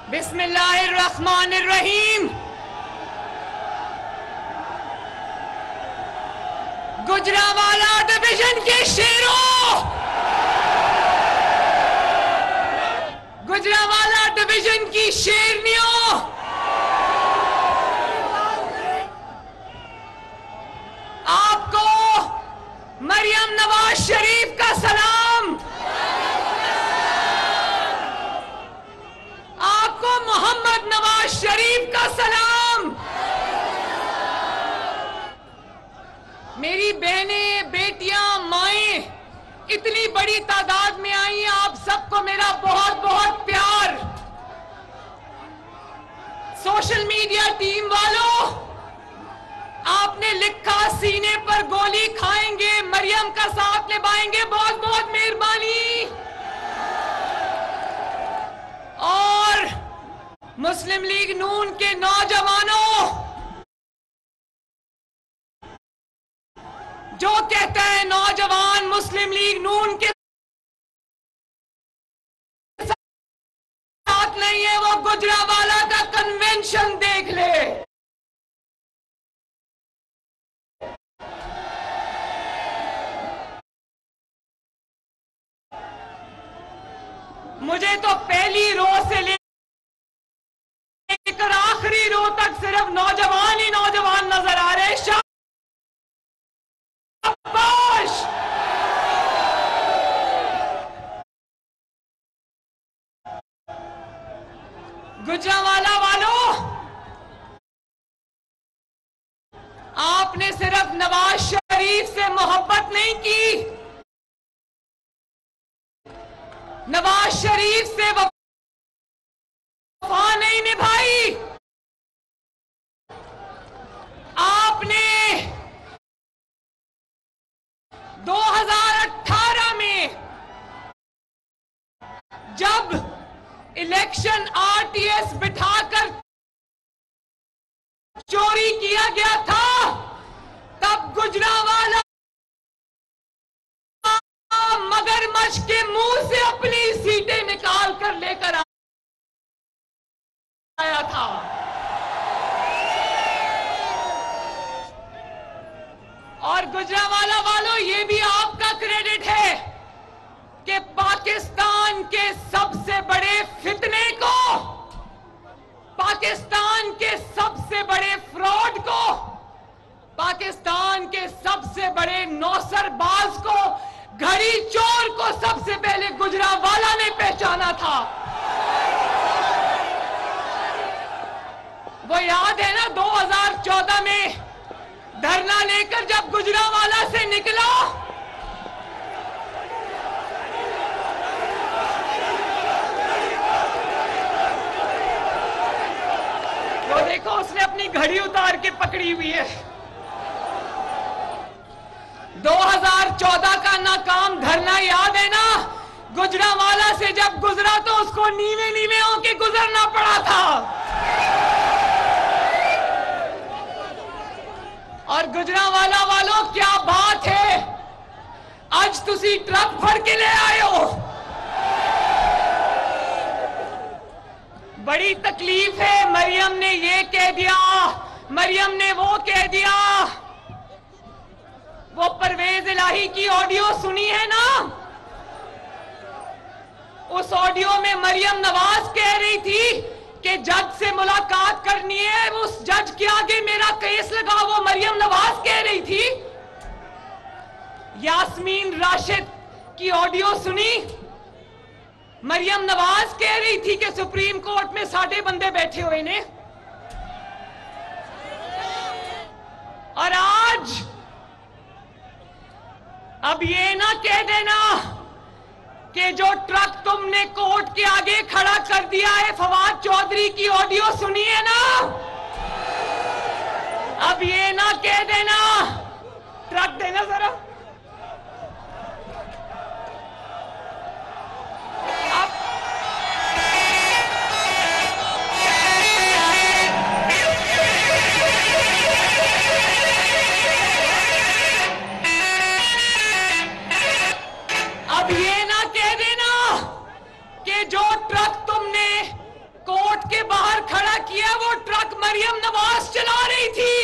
बिस्मिल्लाहिर्रहमानिर्रहीम। गुजरांवाला डिवीजन के शेरों, गुजरांवाला डिवीजन की शेरनियों, आपको मरियम नवाज शरीफ का सलाम, आपको मोहम्मद नवाज शरीफ का सलाम। मेरी बहनें, बेटियां, माएं इतनी बड़ी तादाद में आई हैं, आप सबको मेरा बहुत बहुत प्यार। सोशल मीडिया टीम वालों, आपने लिखा सीने पर गोली खाएंगे, मरियम का साथ निभाएंगे, बहुत बहुत मेहरबानी। और मुस्लिम लीग नून के नौजवानों, जो कहते हैं नौजवान मुस्लिम लीग नून के साथ नहीं है, वो गुजरांवाला का कन्वेंशन देख ले। मुझे तो पहली रो से लेकर आखिरी रो तक सिर्फ नौजवान ही नौजवान नजर आ रहे हैं। शाबाश। गुजरांवाला वालों, आपने सिर्फ नवाज शरीफ से मोहब्बत नहीं की, नवाज शरीफ से वफा नहीं निभाई, आपने 2018 में जब इलेक्शन आरटीएस बिठाकर चोरी किया गया था, तब गुजरांवाला मगरमच्छ के मुंह से अपनी सीटें निकाल कर लेकर आया था। और गुजरांवाला वालों, ये भी आपका क्रेडिट है कि पाकिस्तान के सबसे बड़े फितने को, पाकिस्तान के सबसे बड़े फ्रॉड को, पाकिस्तान के सबसे बड़े नौसरबाज को, घड़ी चोर को सबसे पहले गुजरांवाला ने पहचाना था। वो याद है ना 2014 में धरना लेकर जब गुजरांवाला से निकला, वो देखो उसने अपनी घड़ी उतार के पकड़ी हुई है। 2014 का नाकाम धरना याद है ना? गुजरांवाला से जब गुजरा तो उसको नीवे नीवे होके गुजरना पड़ा था। और गुजरांवाला वालों, क्या बात है, आज तुसी ट्रक फड़ के ले आए हो। बड़ी तकलीफ है, मरियम ने ये कह दिया, मरियम ने वो कह दिया। वो परवेज इलाही की ऑडियो सुनी है ना? उस ऑडियो में मरियम नवाज कह रही थी कि जज से मुलाकात करनी है, उस जज के आगे मेरा केस लगा, वो मरियम नवाज कह रही थी। यास्मीन राशिद की ऑडियो सुनी? मरियम नवाज कह रही थी कि सुप्रीम कोर्ट में 60 बंदे बैठे हुए ने। और आज अब ये ना कह देना कि जो ट्रक तुमने कोर्ट के आगे खड़ा कर दिया है, फवाद चौधरी की ऑडियो सुनी है ना? अब ये ना कह देना, ट्रक देना जरा। अब ये ना कह देना कि जो ट्रक तुमने कोर्ट किया, वो ट्रक मरियम नवाज चला रही थी।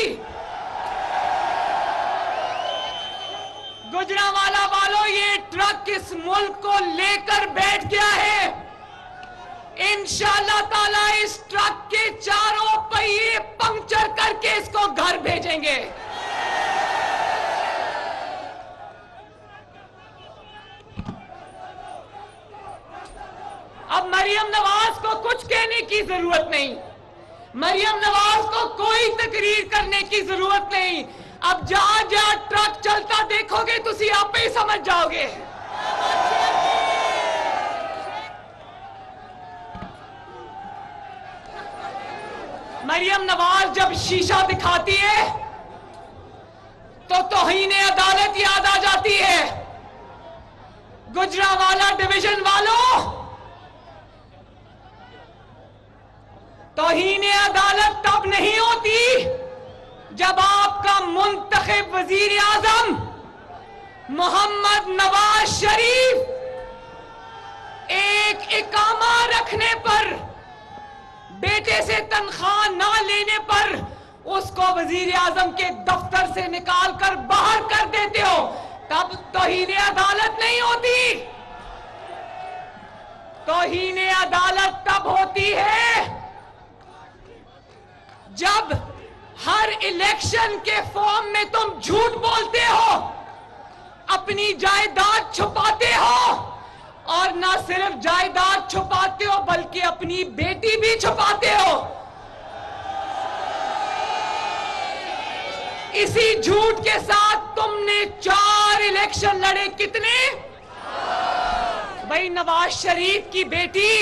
गुजरांवाला वालों, ये ट्रक इस मुल्क को लेकर बैठ गया है। इंशाअल्लाह ताला इस ट्रक के चारों पहिए पंक्चर करके इसको घर भेजेंगे। अब मरियम नवाज को कुछ कहने की जरूरत नहीं, मरियम नवाज को कोई तकरीर करने की जरूरत नहीं। अब जहां जहां ट्रक चलता देखोगे तुसी आप ही समझ जाओगे। मरियम नवाज जब शीशा दिखाती है तो तौहीन अदालत याद आ जाती है। गुजरांवाला डिवीजन वालों, तौहीन अदालत तब नहीं होती जब आपका मुंतखब वजीर आजम मोहम्मद नवाज शरीफ एक इकामा रखने पर, बेटे से तनख्वाह ना लेने पर उसको वजीर आजम के दफ्तर से निकाल कर बाहर कर देते हो, तब तौहीन अदालत नहीं होती। तौहीन अदालत तब होती है जब हर इलेक्शन के फॉर्म में तुम झूठ बोलते हो, अपनी जायदाद छुपाते हो, और ना सिर्फ जायदाद छुपाते हो बल्कि अपनी बेटी भी छुपाते हो। इसी झूठ के साथ तुमने 4 इलेक्शन लड़े। कितने? भाई नवाज शरीफ की बेटी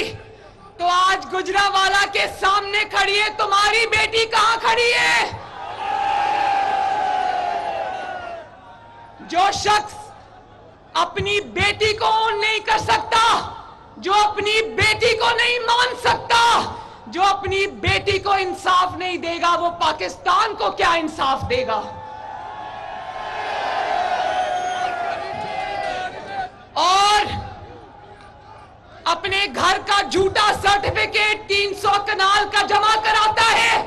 तो आज गुजरांवाला के सामने खड़ी है, तुम्हारी बेटी कहां खड़ी है? जो शख्स अपनी बेटी को ओन नहीं कर सकता, जो अपनी बेटी को नहीं मान सकता, जो अपनी बेटी को इंसाफ नहीं देगा, वो पाकिस्तान को क्या इंसाफ देगा? और अपने घर का झूठा सर्टिफिकेट 300 कनाल का जमा कराता है।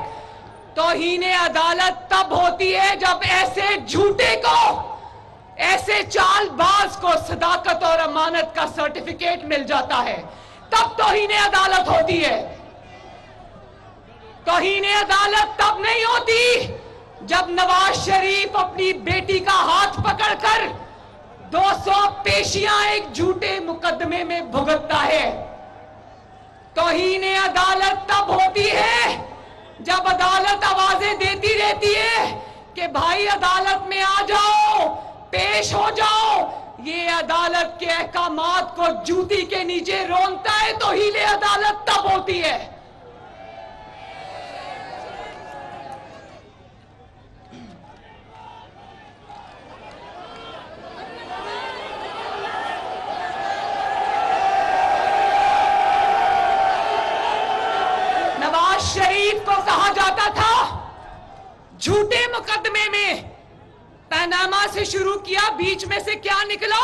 तौहीन अदालत तब होती है जब ऐसे झूठे को, ऐसे चालबाज को सदाकत और अमानत का सर्टिफिकेट मिल जाता है, तब तौहीन अदालत होती है। तौहीन अदालत तब नहीं होती जब नवाज शरीफ अपनी बेटी का हाथ पकड़कर 200 पेशियां एक झूठे मुकदमे में भुगतता है। तौहीन अदालत तब होती है जब अदालत आवाजें देती रहती है कि भाई अदालत में आ जाओ, पेश हो जाओ। ये अदालत के अहकामात को जूती के नीचे रोनता है। तौहीन अदालत तब होती है। शरीफ को कहा जाता था झूठे मुकदमे में, पनामा से शुरू किया, बीच में से क्या निकला?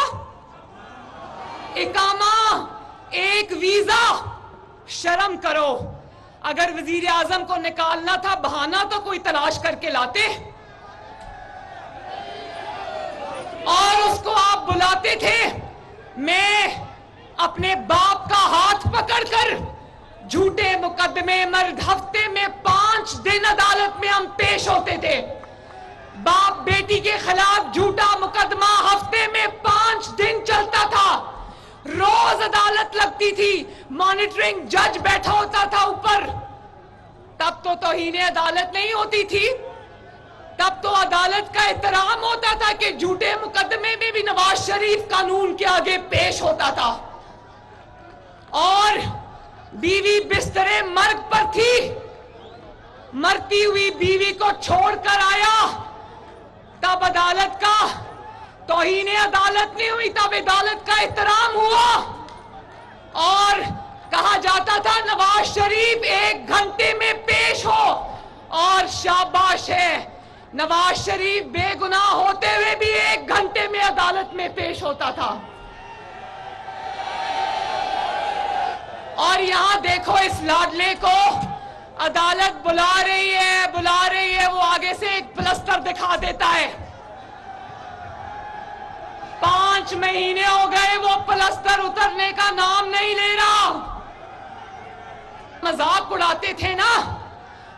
इकामा, एक वीजा। शर्म करो, अगर वजीर आजम को निकालना था बहाना तो कोई तलाश करके लाते, और उसको आप बुलाते थे। मैं अपने बाप का हाथ पकड़कर झूठे मुकदमे, मर्द हफ्ते में 5 दिन अदालत में हम पेश होते थे। बाप बेटी के खिलाफ झूठा मुकदमा हफ्ते में 5 दिन चलता था। रोज अदालत लगती थी, मॉनिटरिंग जज बैठा होता था ऊपर। तब तो तौहीन अदालत नहीं होती थी, तब तो अदालत का एहतराम होता था कि झूठे मुकदमे में भी नवाज शरीफ कानून के आगे पेश होता था। और बीवी बिस्तरे मर्ग पर थी, मरती हुई बीवी को छोड़कर आया, तब अदालत का तौहीन अदालत नहीं हुई, तब अदालत का एहतराम हुआ। और कहा जाता था नवाज शरीफ 1 घंटे में पेश हो, और शाबाश है, नवाज शरीफ बेगुनाह होते हुए भी 1 घंटे में अदालत में पेश होता था। और यहां देखो इस लाडले को अदालत बुला रही है, वो आगे से एक प्लास्टर दिखा देता है। 5 महीने हो गए वो प्लास्टर उतरने का नाम नहीं ले रहा। मजाक उड़ाते थे ना,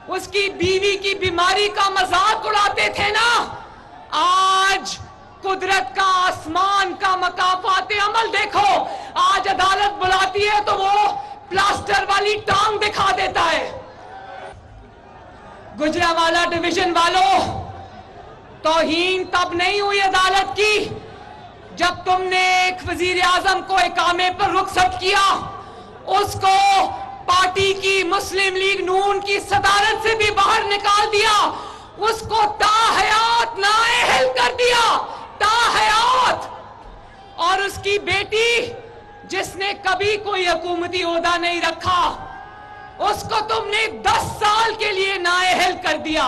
उसकी बीवी की बीमारी का मजाक उड़ाते थे ना, आज कुदरत का, आसमान का मकाफात अमल देखो। आज अदालत बुलाती है तो वो प्लास्टर वाली टांग दिखा देता है। गुजरांवाला डिवीजन वालों, तौहीन तब नहीं हुई अदालत की जब तुमने एक वजीर आजम को इकामे पर रुखसत किया, उसको पार्टी की मुस्लिम लीग नून की सदारत से भी बाहर निकाल दिया, उसको ताहयात नाअहल कर दिया, ताहयात। और उसकी बेटी जिसने कभी कोई हुकूमती ओहदा नहीं रखा, उसको तुमने 10 साल के लिए नाअहल कर दिया।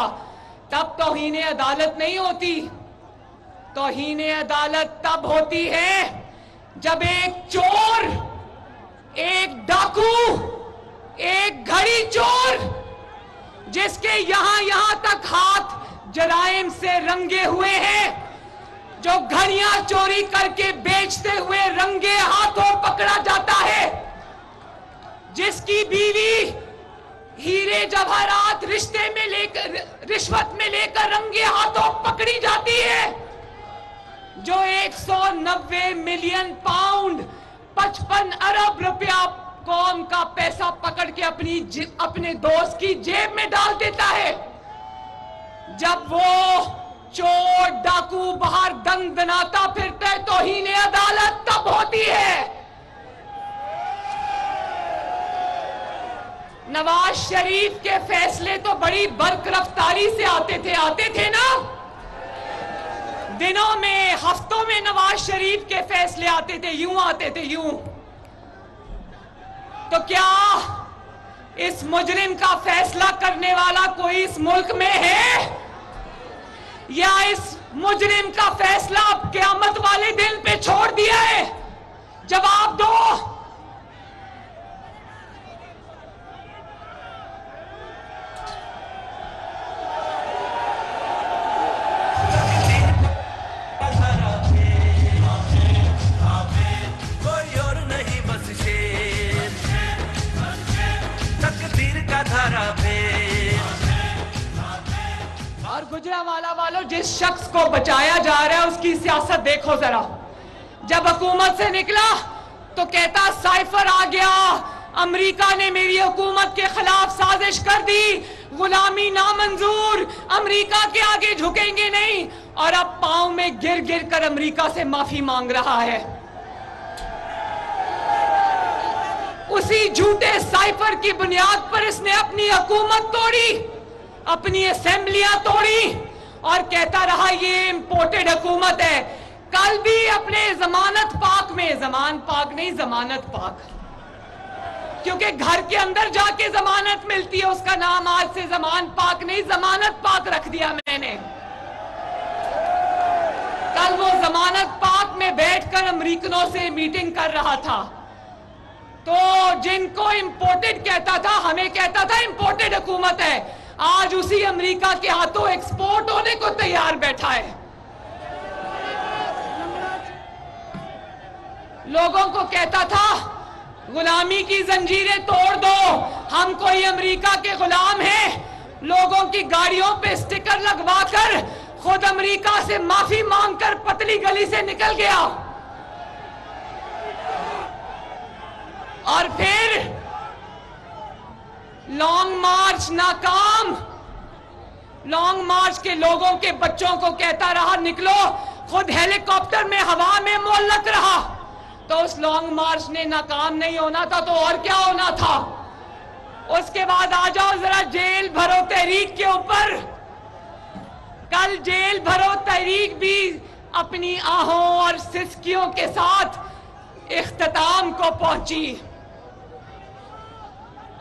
तब तौहीन अदालत नहीं होती। तौहीन अदालत तब होती है जब एक चोर, एक डाकू, एक घड़ी चोर, जिसके यहां तक हाथ जराइम से रंगे हुए हैं, जो घड़ियां चोरी करके बेचते हुए रंगे हाथों पकड़ा जाता है, जिसकी बीवी हीरे जवाहरात रिश्ते में लेकर, रिश्वत में लेकर रंगे हाथों पकड़ी जाती है, जो 190 मिलियन पाउंड 55 अरब रुपया कौम का पैसा पकड़ के अपने दोस्त की जेब में डाल देता है। जब वो चोर डाकू बाहर दंदनाता फिरता है, तौहीन अदालत तब होती है। नवाज शरीफ के फैसले तो बड़ी बरकरफ्तारी से आते थे ना, दिनों में, हफ्तों में नवाज शरीफ के फैसले आते थे, यूं। तो क्या इस मुजरिम का फैसला करने वाला कोई इस मुल्क में है, या इस मुजरिम का फैसला अब क़यामत वाले दिन पे छोड़ दिया है? जवाब दो। और गुजरांवाला वालों, जिस शख्स को बचाया जा रहा है उसकी सियासत देखो जरा। जब हुकूमत से निकला तो कहता साइफर आ गया, अमेरिका ने मेरी हुकूमत के खिलाफ साजिश कर दी, गुलामी नामंजूर, अमेरिका के आगे झुकेंगे नहीं। और अब पांव में गिर गिर कर अमेरिका से माफी मांग रहा है। उसी झूठे साइफर की बुनियाद पर इसने अपनी हुकूमत तोड़ी, अपनी असेंबलियां तोड़ी और कहता रहा ये इंपोर्टेड हुकूमत है। कल भी अपने जमानत पाक में, जमान पाक नहीं जमानत पाक, क्योंकि घर के अंदर जाके जमानत मिलती है, उसका नाम आज से जमान पाक नहीं जमानत पाक रख दिया मैंने। कल वो जमानत पाक में बैठकर अमेरिकनों से मीटिंग कर रहा था, तो जिनको इंपोर्टेड कहता था, हमें कहता था इंपोर्टेड हुकूमत है, आज उसी अमेरिका के हाथों एक्सपोर्ट होने को तैयार बैठा है। लोगों को कहता था गुलामी की जंजीरें तोड़ दो, हम कोई अमेरिका के गुलाम हैं। लोगों की गाड़ियों पे स्टिकर लगवाकर खुद अमेरिका से माफी मांगकर पतली गली से निकल गया। और फिर लॉन्ग मार्च नाकाम, लॉन्ग मार्च के लोगों के बच्चों को कहता रहा निकलो, खुद हेलीकॉप्टर में हवा में मुअल्लक रहा। तो उस लॉन्ग मार्च ने नाकाम नहीं होना था तो और क्या होना था? उसके बाद आ जाओ जरा जेल भरो तहरीक के ऊपर। कल जेल भरो तहरीक भी अपनी आहों और सिसकियों के साथ इख्तिताम को पहुंची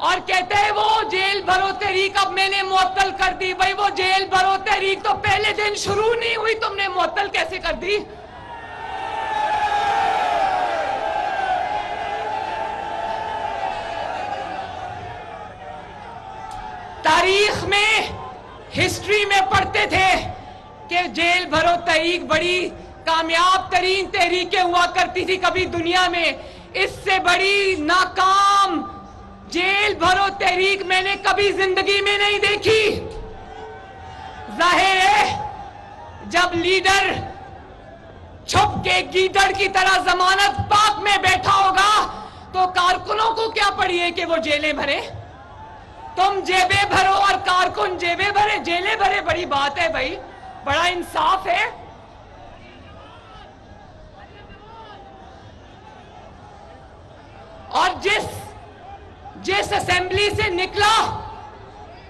और कहते हैं वो जेल भरो तहरीक अब मैंने मुअत्तल कर दी। भाई वो जेल भरो तहरीक तो पहले दिन शुरू नहीं हुई, तुमने मुअत्तल कैसे कर दी? तारीख में, हिस्ट्री में पढ़ते थे कि जेल भरो तहरीक बड़ी कामयाब तरीन तहरीकें हुआ करती थी कभी दुनिया में। इससे बड़ी नाकाम जेल भरो तहरीक मैंने कभी जिंदगी में नहीं देखी। जाहिर है जब लीडर छुप के गीदड़ की तरह जमानत पाक में बैठा होगा तो कारकुनों को क्या पड़ी है कि वो जेलें भरे। तुम जेबें भरो और कारकुन जेबें भरे, जेलें भरे, बड़ी बात है भाई, बड़ा इंसाफ है। और जिस असेंबली से निकला,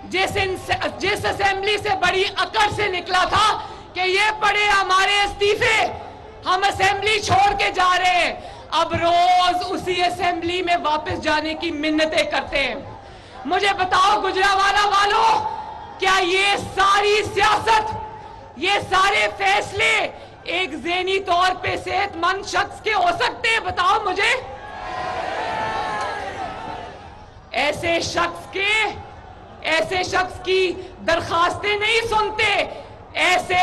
जिस असेंबली से बड़ी अकड़ से निकला था कि ये पड़े हमारे इस्तीफे, हम असेंबली छोड़ के जा रहे हैं, अब रोज उसी असेंबली में वापस जाने की मिन्नतें करते हैं। मुझे बताओ गुजरांवाला वालों, क्या ये सारी सियासत, ये सारे फैसले एक ज़हनी तौर पे सेहतमंद शख्स के हो सकते हैं? बताओ मुझे। ऐसे शख्स की दरखास्तें नहीं सुनते, ऐसे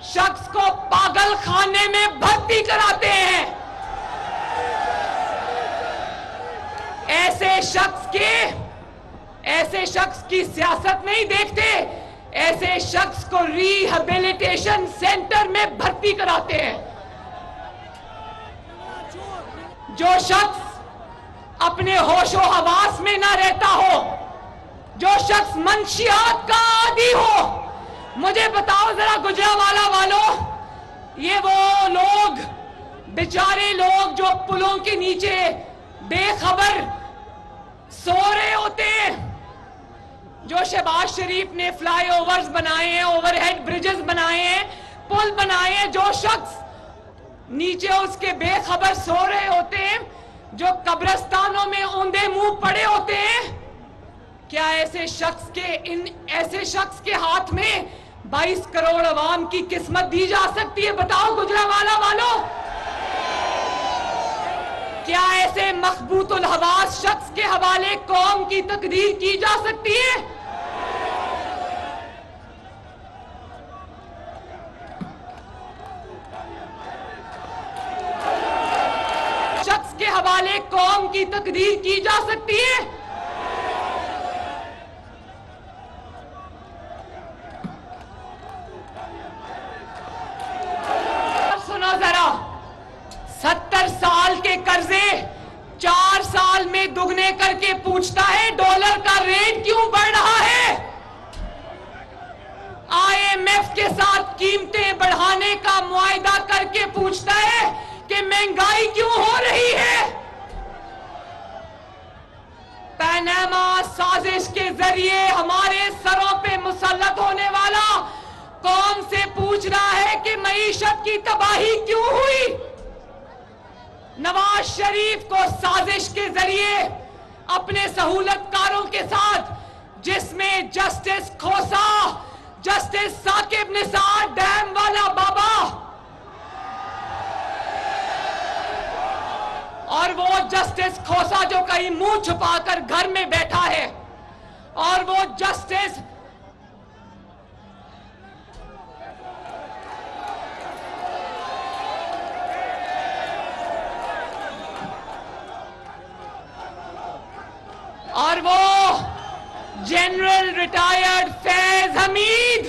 शख्स को पागल खाने में भर्ती कराते हैं। ऐसे शख्स की सियासत नहीं देखते, ऐसे शख्स को रिहेबिलिटेशन सेंटर में भर्ती कराते हैं। जो शख्स अपने होशो हवास में ना रहता हो, जो शख्स मंशियात का आदी हो, मुझे बताओ जरा गुजरांवाला वालों, ये वो लोग, बेचारे लोग जो पुलों के नीचे बेखबर सो रहे होते हैं, जो शहबाज शरीफ ने फ्लाईओवर्स बनाए हैं, ओवरहेड ब्रिजेस बनाए हैं, पुल बनाए हैं, जो शख्स नीचे उसके बेखबर सो रहे होते हैं, जो कब्रिस्तानों में औंधे मुंह पड़े होते हैं, क्या ऐसे शख्स के हाथ में 22 करोड़ अवाम की किस्मत दी जा सकती है? बताओ गुजरांवाला वालों, क्या ऐसे मखबूतुल हवास शख्स के हवाले कौम की तकदीर की जा सकती है? शख्स के हवाले कौम की तकदीर की जा सकती है? सुनो जरा, 70 साल के कर्जे 4 साल में दुगने करके पूछता है डॉलर का रेट क्यों बढ़ रहा है। IMF के साथ कीमतें बढ़ाने का मुआहदा करके पूछता है कि महंगाई क्यों हो रही है। पनामा साजिश के जरिए हमारे सरों पे मुसल्लत होने वाला कौम से पूछ रहा है कि मईशत की तबाही क्यों हुई। नवाज शरीफ को साजिश के जरिए अपने सहूलतकारों के साथ, जिसमें जस्टिस खोसा, जस्टिस साकिब निसार डैम वाला बाबा और वो जस्टिस खोसा जो कहीं मुंह छुपाकर घर में बैठा है, और वो justice general retired Faiz Hamid,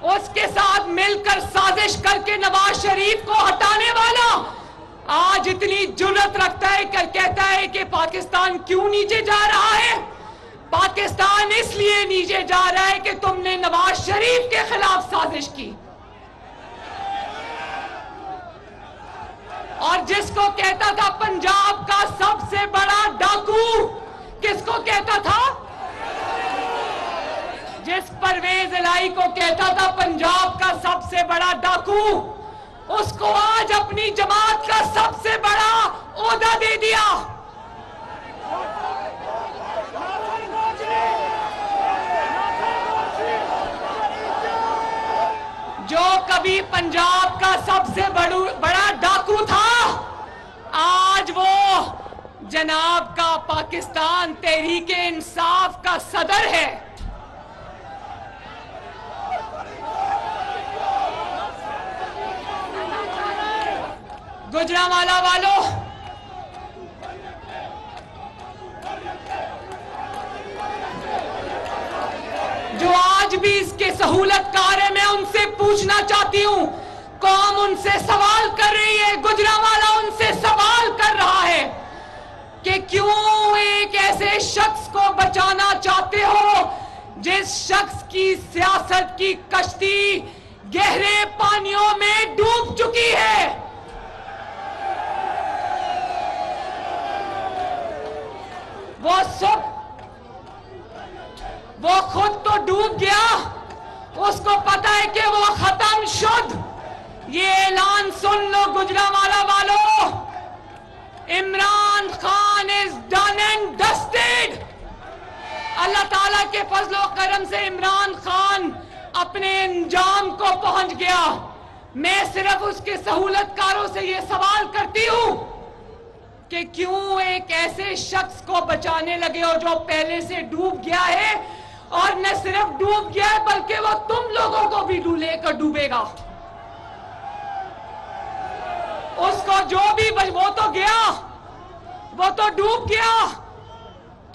उसके साथ मिलकर साजिश करके नवाज शरीफ को हटाने वाला आज इतनी जुर्रत रखता है, कहता है कि पाकिस्तान क्यों नीचे जा रहा है। पाकिस्तान इसलिए नीचे जा रहा है कि तुमने नवाज शरीफ के खिलाफ साजिश की। और जिसको कहता था पंजाब का सबसे बड़ा डाकू, किसको कहता था? जिस परवेज इलाही को कहता था पंजाब का सबसे बड़ा डाकू, उसको आज अपनी जमात का सबसे बड़ा ओहदा दे दिया। जो कभी पंजाब का सबसे बड़ा डाकू था, आज वो जनाब का पाकिस्तान तहरीके इंसाफ का सदर है। गुजरांवाला वालों, जो आज भी इसके सहूलतकार है, मैं उनसे पूछना चाहती हूं, कौम उनसे सवाल कर रही है, गुजरांवाला उनसे सवाल कर रहा है कि क्यों एक ऐसे शख्स को बचाना चाहते हो जिस शख्स की सियासत की कश्ती गहरे पानियों में डूब चुकी है। वो खुद तो डूब गया, उसको पता है कि वो खत्म शुद्ध। ये ऐलान सुन लो गुजरांवाला वालों, Imran Khan is done and dusted. अल्लाह ताला के फजलो करम से इमरान खान अपने अंजाम को पहुंच गया। मैं सिर्फ उसके सहूलतकारों से ये सवाल करती हूं कि क्यों एक ऐसे शख्स को बचाने लगे हो जो पहले से डूब गया है, और न सिर्फ डूब गया है बल्कि वो तुम लोगों को भी लेकर डूबेगा। उसको जो भी वो तो गया, वो तो डूब गया।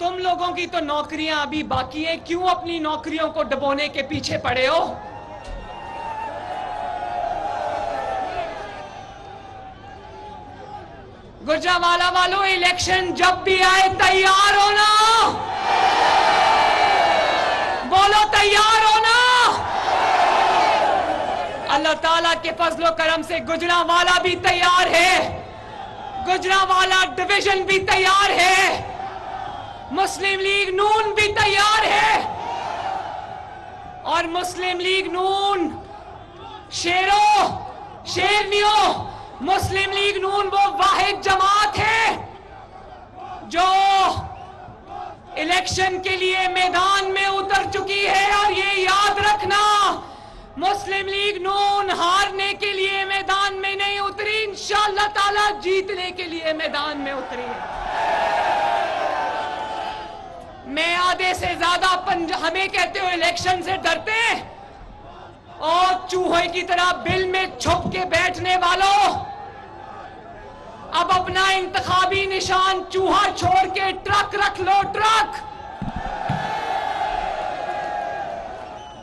तुम लोगों की तो नौकरियां अभी बाकी है, क्यों अपनी नौकरियों को डुबोने के पीछे पड़े हो? गुजरांवाला वालों, इलेक्शन जब भी आए तैयार होना, बोलो तैयार होना। अल्लाह ताला के फजलो करम से गुजरांवाला भी तैयार है, गुजरांवाला डिवीजन भी तैयार है, मुस्लिम लीग नून भी तैयार है। और मुस्लिम लीग नून शेरों शेरनियों, मुस्लिम लीग नून वो वाहिद जमात है जो इलेक्शन के लिए मैदान में उतर चुकी है। और ये याद रखना, मुस्लिम लीग नून हारने के लिए मैदान में नहीं उतरी, इंशाअल्लाह ताला जीतने के लिए मैदान में उतरी है। मैं आधे से ज्यादा हमें कहते हो इलेक्शन से डरते हैं, और चूहे की तरह बिल में छुप के बैठने वालों, अब अपना इंतखाबी निशान चूहा छोड़ के ट्रक रख लो, ट्रक।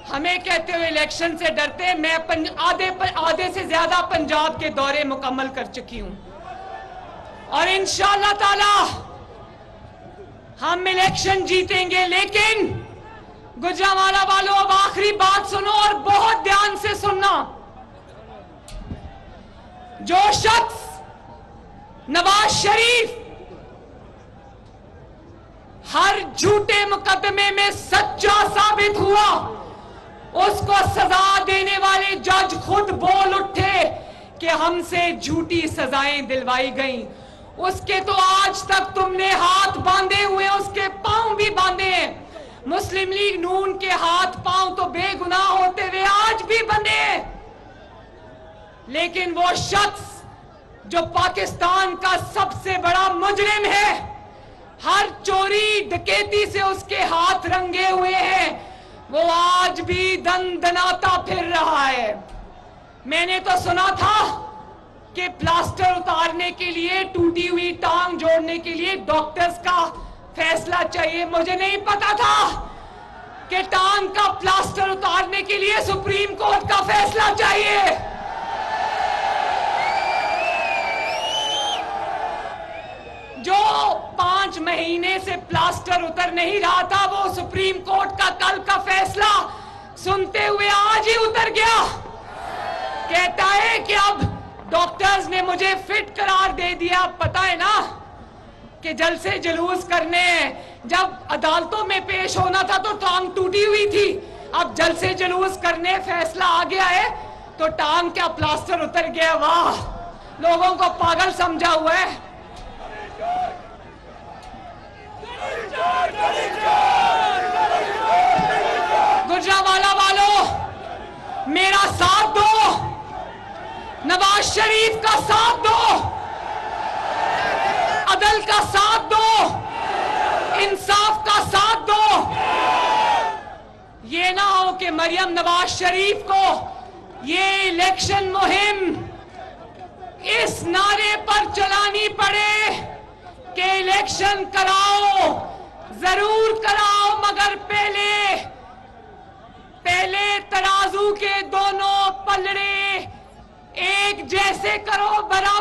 हमें कहते हुए इलेक्शन से डरते, मैं आधे से ज्यादा पंजाब के दौरे मुकम्मल कर चुकी हूं, और इंशाअल्लाह ताला हम इलेक्शन जीतेंगे। लेकिन गुजरांवाला वालों, अब आखिरी बात सुनो और बहुत ध्यान से सुनना। जो शख्स नवाज शरीफ हर झूठे मुकदमे में सच्चा साबित हुआ, उसको सजा देने वाले जज खुद बोल उठे कि हमसे झूठी सजाएं दिलवाई गईं। उसके तो आज तक तुमने हाथ बांधे हुए, उसके पांव भी बांधे हैं। मुस्लिम लीग नून के हाथ पांव तो बेगुनाह होते हुए आज भी बंधे, लेकिन वो शख्स जो पाकिस्तान का सबसे बड़ा मुजरिम है, हर चोरी डकैती से उसके हाथ रंगे हुए हैं, वो आज भी दंदनाता फिर रहा है। मैंने तो सुना था कि प्लास्टर उतारने के लिए, टूटी हुई टांग जोड़ने के लिए डॉक्टर्स का फैसला चाहिए। मुझे नहीं पता था कि टांग का प्लास्टर उतारने के लिए सुप्रीम कोर्ट का फैसला चाहिए। जो 5 महीने से प्लास्टर उतर नहीं रहा था, वो सुप्रीम कोर्ट का कल का फैसला सुनते हुए आज ही उतर गया। कहता है कि अब डॉक्टर्स ने मुझे फिट करार दे दिया। पता है ना कि जलसे जुलूस करने, जब अदालतों में पेश होना था तो टांग टूटी हुई थी, अब जलसे जुलूस करने फैसला आ गया है तो टांग का प्लास्टर उतर गया। वाह, लोगों को पागल समझा हुआ है। गुजरांवाला वालों, मेरा साथ दो, नवाज शरीफ का साथ दो, अदल का साथ दो, इंसाफ का साथ दो। ये ना हो कि मरियम नवाज शरीफ को ये इलेक्शन मुहिम इस नारे पर चलानी पड़े कि इलेक्शन कराओ, जरूर कराओ, मगर पहले तराजू के दोनों पलड़े एक जैसे करो, बराबर